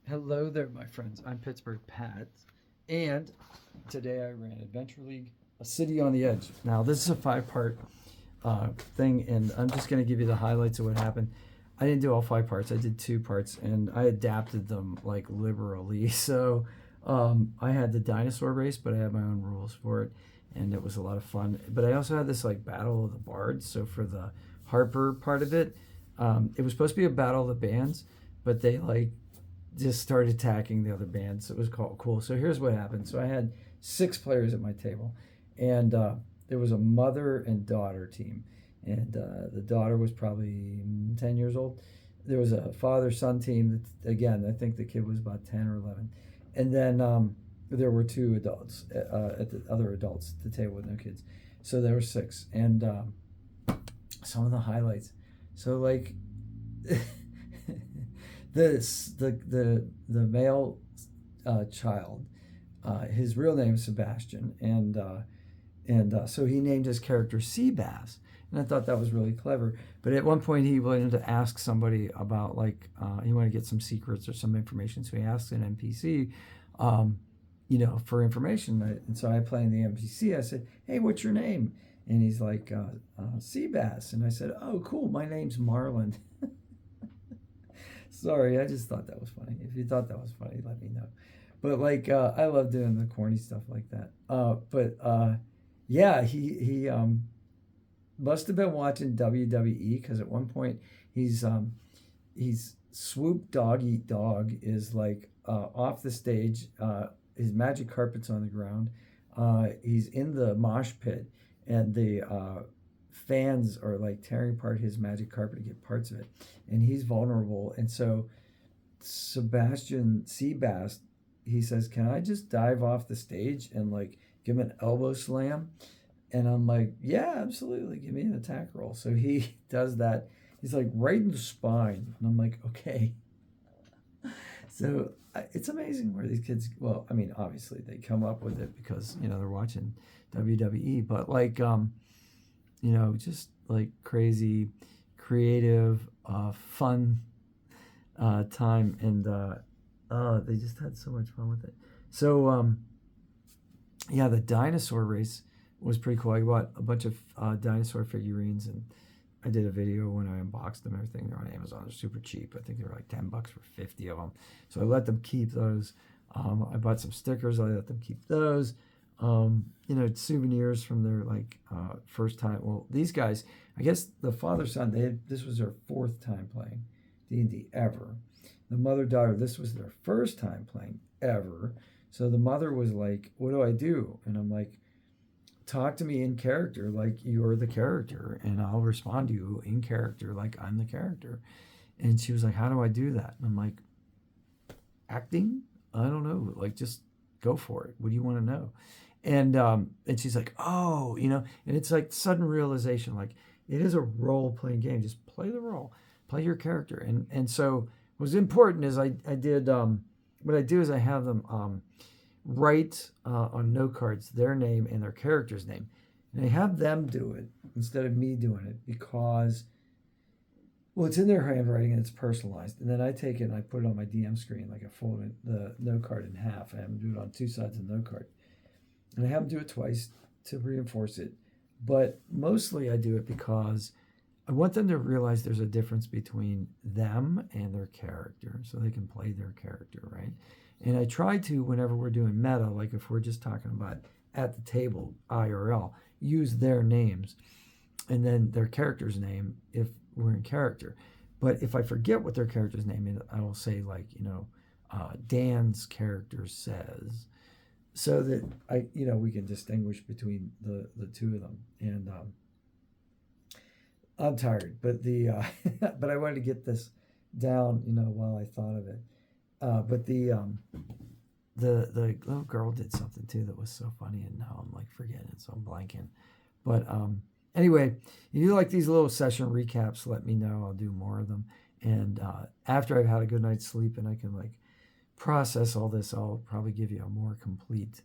Hello there, my friends. I'm Pittsburgh Pat, and today I ran Adventure League, A City on the Edge. Now, this is a five-part thing, and I'm just going to give you the highlights of what happened. I didn't do all five parts. I did two parts, and I adapted them like liberally. So I had the dinosaur race, but I had my own rules for it, and it was a lot of fun. But I also had this like battle of the Bards. So for the Harper part of it, it was supposed to be a battle of the bands, but they like just started attacking the other bands. So it was cool. So here's what happened. So I had six players at my table, and there was a mother and daughter team, and the daughter was probably 10 years old. There was a father-son team. That, again, I think the kid was about 10 or 11. And then there were two adults, at the other adults at the table with no kids. So there were six. And some of the highlights. So like the male child, his real name is Sebastian, and so he named his character Seabass, and I thought that was really clever. But at one point he wanted to ask somebody about like he wanted to get some secrets or some information, so he asked an NPC, for information. And so I played the NPC. I said, "Hey, what's your name?" And he's like, Seabass, and I said, "Oh, cool. My name's Marlon." Sorry, I just thought that was funny. If you thought that was funny, let me know. But like, I love doing the corny stuff like that. Yeah, he must have been watching WWE because at one point he's Swoop Dog Eat Dog is like off the stage. His magic carpet's on the ground. He's in the mosh pit, and the fans are like tearing apart his magic carpet to get parts of it, and he's vulnerable. And so Sebastian Seabass, he says, "Can I just dive off the stage and like give him an elbow slam?" And I'm like, "Yeah, absolutely. Give me an attack roll." So he does that. He's like right in the spine, and I'm like, "Okay." So it's amazing where these kids. Well, I mean, obviously they come up with it because they're watching WWE, but like just like crazy, creative, fun time, and they just had so much fun with it. So yeah, the dinosaur race was pretty cool. I bought a bunch of dinosaur figurines, and I did a video when I unboxed them and everything. They're on Amazon. They're super cheap. I think they were like $10 for 50 of them. So I let them keep those. I bought some stickers. I let them keep those. Souvenirs from their like first time. Well, these guys, I guess the father son, this was their fourth time playing D&D ever. The mother daughter, this was their first time playing ever. So the mother was like, "What do I do?" And I'm like, "Talk to me in character like you're the character, and I'll respond to you in character like I'm the character." And she was like, "How do I do that?" And I'm like, "Acting? I don't know. Like, just go for it. What do you want to know?" And she's like, "Oh, and it's like sudden realization, like it is a role playing game. Just play the role, play your character." And so what was important is I did what I do is I have them write on note cards their name and their character's name, and I have them do it instead of me doing it because, well, it's in their handwriting and it's personalized. And then I take it and I put it on my DM screen, like I fold the note card in half. I have them do it on two sides of the note card, and I have them do it twice to reinforce it. But mostly I do it because I want them to realize there's a difference between them and their character, so they can play their character, right? And I try to, whenever we're doing meta, like if we're just talking about at the table, IRL, use their names and then their character's name if we're in character. But if I forget what their character's name is, I will say like, Dan's character says, so that we can distinguish between the two of them. And I'm tired, but but I wanted to get this down, while I thought of it. But the little girl did something too that was so funny, and now I'm like forgetting, so I'm blanking. But anyway, if you like these little session recaps, let me know. I'll do more of them. And after I've had a good night's sleep and I can like process all this, I'll probably give you a more complete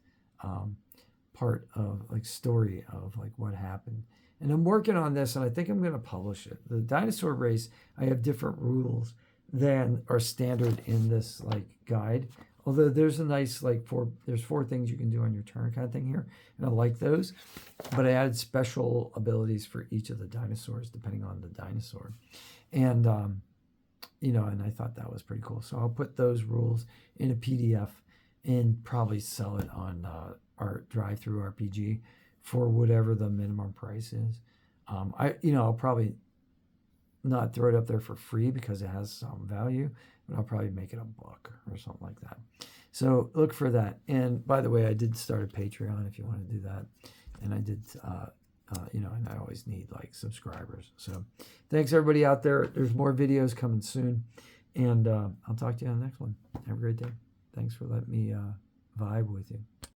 part of like story of like what happened. And I'm working on this, and I think I'm going to publish it. The dinosaur race, I have different rules than are standard in this like guide. Although there's a nice like there's 4 things you can do on your turn kind of thing here, and I like those. But I added special abilities for each of the dinosaurs depending on the dinosaur, and you know, and I thought that was pretty cool. So I'll put those rules in a PDF and probably sell it on our drive-through RPG for whatever the minimum price is. I'll probably not throw it up there for free because it has some value, but I'll probably make it a book or something like that. So look for that. And by the way, I did start a Patreon if you want to do that. And I did, and I always need like subscribers. So thanks everybody out there. There's more videos coming soon. And I'll talk to you on the next one. Have a great day. Thanks for letting me vibe with you.